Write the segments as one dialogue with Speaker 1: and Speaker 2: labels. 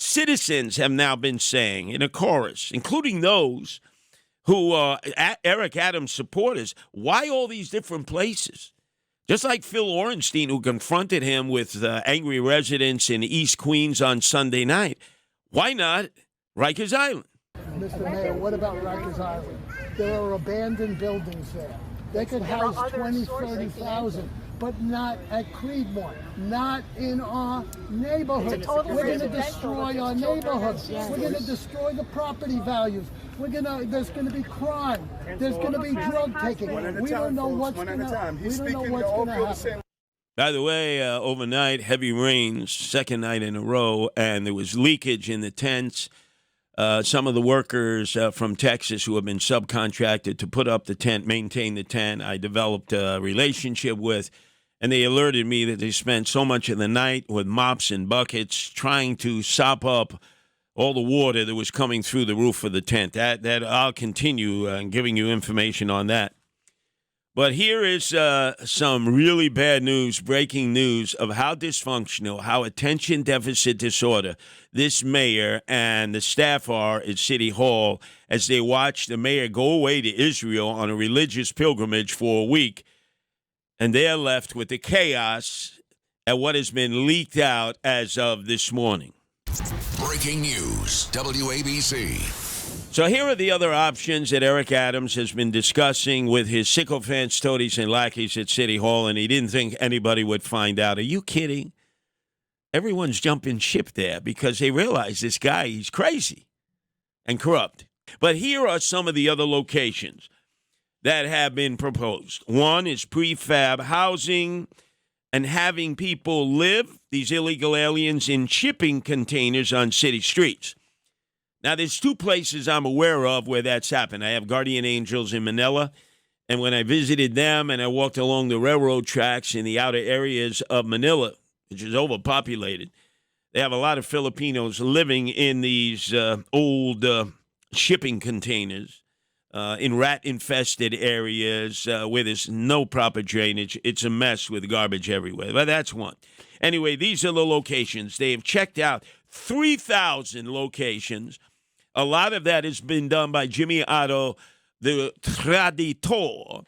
Speaker 1: Citizens have now been saying in a chorus, including those who are Eric Adams supporters, why all these different places? Just like Phil Orenstein, who confronted him with angry residents in East Queens on Sunday night. Why not Rikers Island?
Speaker 2: Mr. Mayor, what about Rikers Island? There are abandoned buildings there. They could house 20, 30,000, but not at Creedmoor, not in our neighborhoods. We're going to destroy our neighborhoods. We're going to destroy the property values. There's going to be crime. There's going to be drug taking. We don't know what's going to happen.
Speaker 1: By the way, overnight, heavy rains, second night in a row, and there was leakage in the tents. Some of the workers from Texas who have been subcontracted to put up the tent, maintain the tent, I developed a relationship with, and they alerted me that they spent so much of the night with mops and buckets trying to sop up all the water that was coming through the roof of the tent. That I'll continue giving you information on that. But here is some really bad news, breaking news of how dysfunctional, how attention deficit disorder this mayor and the staff are at City Hall as they watch the mayor go away to Israel on a religious pilgrimage for a week. And they're left with the chaos at what has been leaked out as of this morning.
Speaker 3: Breaking news, WABC.
Speaker 1: So here are the other options that Eric Adams has been discussing with his sycophants, toadies, and lackeys at City Hall, and he didn't think anybody would find out. Are you kidding? Everyone's jumping ship there because they realize this guy, he's crazy and corrupt. But here are some of the other locations that have been proposed. One is prefab housing and having people live, these illegal aliens, in shipping containers on city streets. Now, there's two places I'm aware of where that's happened. I have Guardian Angels in Manila, and when I visited them and I walked along the railroad tracks in the outer areas of Manila, which is overpopulated, they have a lot of Filipinos living in these old shipping containers in rat-infested areas where there's no proper drainage. It's a mess with garbage everywhere. But that's one. Anyway, these are the locations. They have checked out 3,000 locations. A lot of that has been done by Jimmy Otto, the Traditor,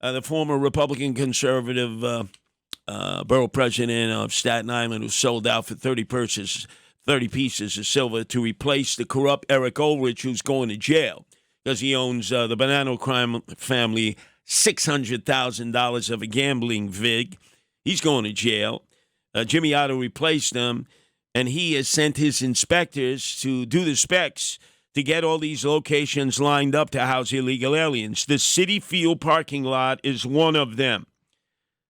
Speaker 1: the former Republican conservative borough president of Staten Island, who sold out for 30 pieces of silver to replace the corrupt Eric Ulrich, who's going to jail because he owns the Bonanno crime family $600,000 of a gambling vig. He's going to jail. Jimmy Otto replaced him. And he has sent his inspectors to do the specs to get all these locations lined up to house illegal aliens. The Citi Field parking lot is one of them.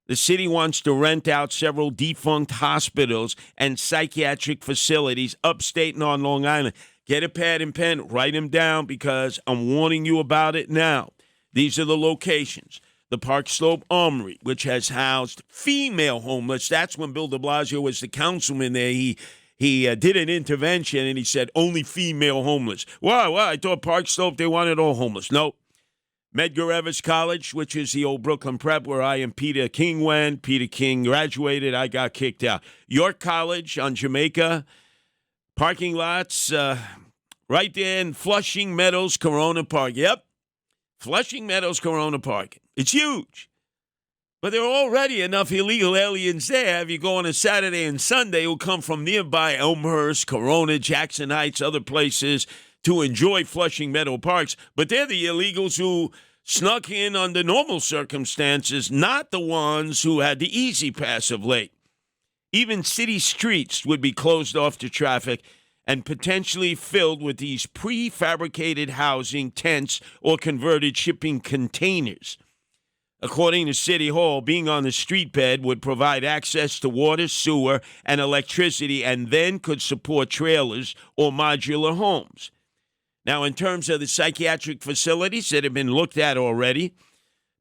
Speaker 1: The city wants to rent out several defunct hospitals and psychiatric facilities upstate and on Long Island. Get a pad and pen, write them down because I'm warning you about it now. These are the locations. The Park Slope Armory, which has housed female homeless. That's when Bill de Blasio was the councilman there. He did an intervention, and he said only female homeless. Wow, I thought Park Slope, they wanted all homeless. No. Medgar Evers College, which is the old Brooklyn Prep where I and Peter King went. Peter King graduated. I got kicked out. York College on Jamaica. Parking lots right there in Flushing Meadows, Corona Park. Yep. Flushing Meadows, Corona Park. It's huge. But there are already enough illegal aliens there. If you go on a Saturday and Sunday, who come from nearby Elmhurst, Corona, Jackson Heights, other places to enjoy Flushing Meadow Parks. But they're the illegals who snuck in under normal circumstances, not the ones who had the easy pass of late. Even city streets would be closed off to traffic and potentially filled with these prefabricated housing tents or converted shipping containers. According to City Hall, being on the street bed would provide access to water, sewer, and electricity, and then could support trailers or modular homes. Now, in terms of the psychiatric facilities that have been looked at already,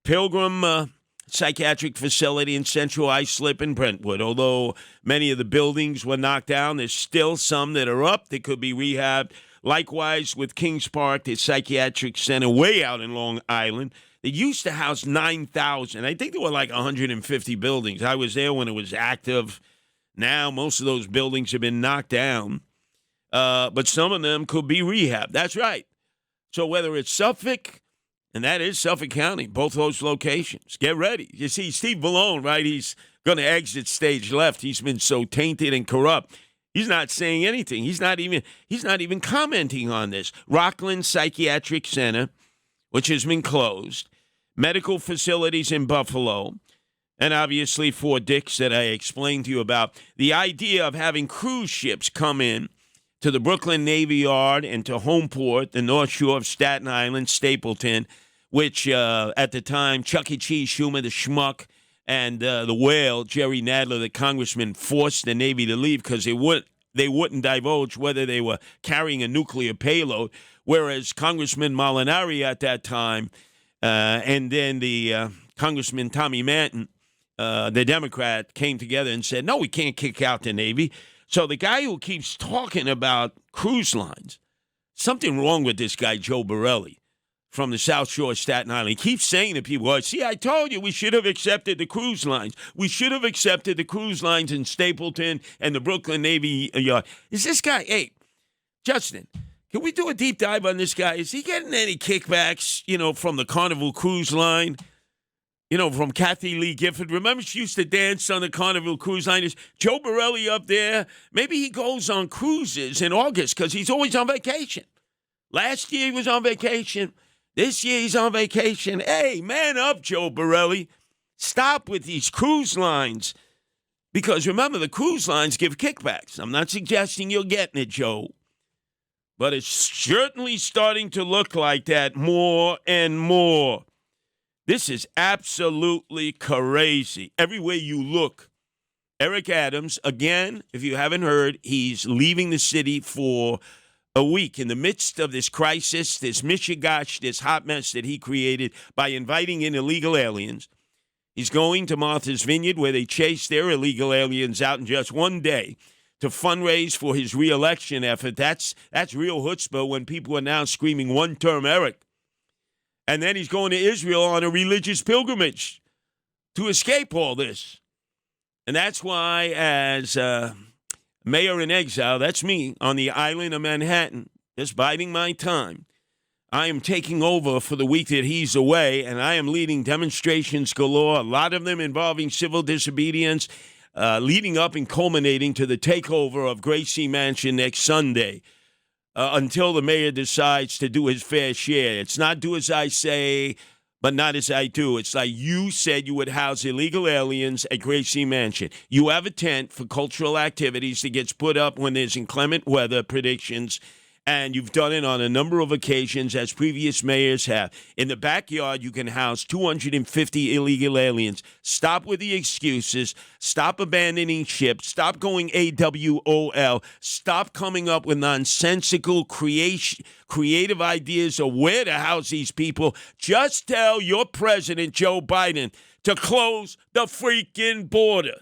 Speaker 1: Pilgrim Psychiatric Facility in Central Islip and Brentwood. Although many of the buildings were knocked down, there's still some that are up that could be rehabbed. Likewise, with Kings Park, the psychiatric center way out in Long Island. They used to house 9,000. I think there were like 150 buildings. I was there when it was active. Now, most of those buildings have been knocked down. but some of them could be rehab. That's right. So whether it's Suffolk, and that is Suffolk County, both those locations, get ready. You see, Steve Malone, right, he's going to exit stage left. He's been so tainted and corrupt. He's not saying anything. He's not even commenting on this. Rockland Psychiatric Center, which has been closed, medical facilities in Buffalo, and obviously Fort Dix that I explained to you about. The idea of having cruise ships come in to the Brooklyn Navy Yard and to Homeport, the North Shore of Staten Island, Stapleton, which at the time Chuck E. Cheese Schumer, the schmuck, and the whale, Jerry Nadler, the congressman, forced the Navy to leave because they wouldn't divulge whether they were carrying a nuclear payload, whereas Congressman Molinari at that time and then the Congressman Tommy Manton, the Democrat, came together and said, no, we can't kick out the Navy. So the guy who keeps talking about cruise lines, something wrong with this guy, Joe Borelli, from the South Shore of Staten Island. He keeps saying to people, well, see, I told you we should have accepted the cruise lines. We should have accepted the cruise lines in Stapleton and the Brooklyn Navy Yard. Is this guy, hey, Justin, can we do a deep dive on this guy? Is he getting any kickbacks, from the Carnival Cruise Line? From Kathy Lee Gifford. Remember she used to dance on the Carnival Cruise Line? Is Joe Borelli up there? Maybe he goes on cruises in August because he's always on vacation. Last year he was on vacation. This year he's on vacation. Hey, man up, Joe Borelli. Stop with these cruise lines. Because remember, the cruise lines give kickbacks. I'm not suggesting you're getting it, Joe. But it's certainly starting to look like that more and more. This is absolutely crazy. Everywhere you look, Eric Adams, again, if you haven't heard, he's leaving the city for a week in the midst of this crisis, this mishigash, this hot mess that he created by inviting in illegal aliens. He's going to Martha's Vineyard where they chased their illegal aliens out in just one day to fundraise for his reelection effort. That's real chutzpah when people are now screaming one-term Eric. And then he's going to Israel on a religious pilgrimage to escape all this. And that's why, as mayor in exile, that's me, on the island of Manhattan, just biding my time, I am taking over for the week that he's away, and I am leading demonstrations galore, a lot of them involving civil disobedience, leading up and culminating to the takeover of Gracie Mansion next Sunday. Until the mayor decides to do his fair share. It's not do as I say, but not as I do. It's like you said you would house illegal aliens at Gracie Mansion. You have a tent for cultural activities that gets put up when there's inclement weather predictions, and you've done it on a number of occasions, as previous mayors have. In the backyard, you can house 250 illegal aliens. Stop with the excuses. Stop abandoning ship. Stop going AWOL. Stop coming up with nonsensical creative ideas of where to house these people. Just tell your president, Joe Biden, to close the freaking border.